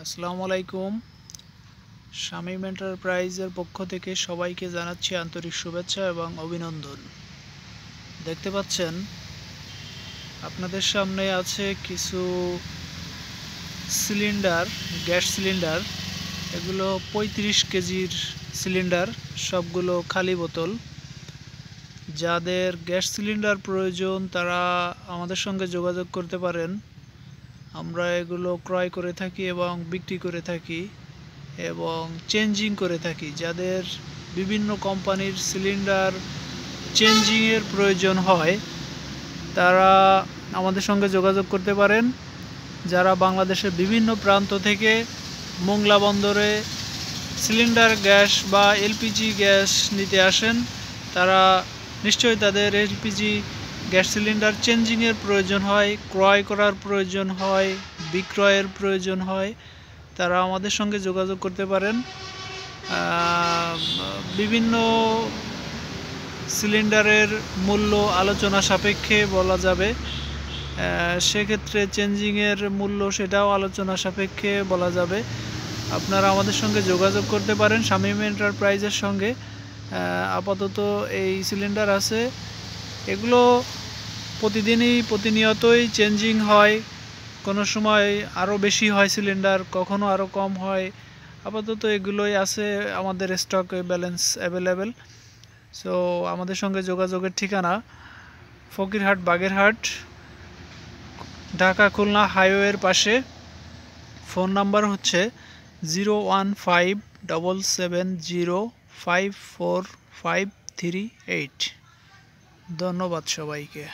আসসালামু আলাইকুম। শামীম এন্টারপ্রাইজের পক্ষ থেকে সবাইকে জানাচ্ছি আন্তরিক শুভেচ্ছা এবং অভিনন্দন। দেখতে পাচ্ছেন আপনাদের সামনে আছে কিছু সিলিন্ডার, গ্যাস সিলিন্ডার। এগুলো 35 কেজির সিলিন্ডার, সবগুলো খালি বোতল। যাদের গ্যাস সিলিন্ডার প্রয়োজন তারা আমাদের সঙ্গে যোগাযোগ করতে পারেন। আমরা এগুলো ক্রয় করে থাকি এবং বিক্রি করে থাকি এবং চেঞ্জিং করে থাকি। যাদের বিভিন্ন কোম্পানির সিলিন্ডার চেঞ্জিংয়ের প্রয়োজন হয় তারা আমাদের সঙ্গে যোগাযোগ করতে পারেন। যারা বাংলাদেশের বিভিন্ন প্রান্ত থেকে মোংলা বন্দরে সিলিন্ডার গ্যাস বা এলপিজি গ্যাস নিতে আসেন, তারা নিশ্চয়ই তাদের এলপিজি গ্যাস সিলিন্ডার চেঞ্জিংয়ের প্রয়োজন হয়, ক্রয় করার প্রয়োজন হয়, বিক্রয়ের প্রয়োজন হয়, তারা আমাদের সঙ্গে যোগাযোগ করতে পারেন। বিভিন্ন সিলিন্ডারের মূল্য আলোচনা সাপেক্ষে বলা যাবে, সেক্ষেত্রে চেঞ্জিংয়ের মূল্য সেটাও আলোচনা সাপেক্ষে বলা যাবে। আপনারা আমাদের সঙ্গে যোগাযোগ করতে পারেন শামীম এন্টারপ্রাইজের সঙ্গে। আপাতত এই সিলিন্ডার আছে, এগুলো প্রতিনিয়তই চেঞ্জিং হয়। কোনো সময় আরও বেশি হয় সিলিন্ডার, কখনো আরও কম হয়। আপাতত এগুলোই আছে আমাদের স্টক ব্যালেন্স অ্যাভেলেবেল। সো আমাদের সঙ্গে যোগাযোগের ঠিকানা ফকিরহাট বাগেরহাট, ঢাকা খুলনা হাইওয়ের পাশে। ফোন নাম্বার হচ্ছে 01577054538। ধন্যবাদ সবাইকে।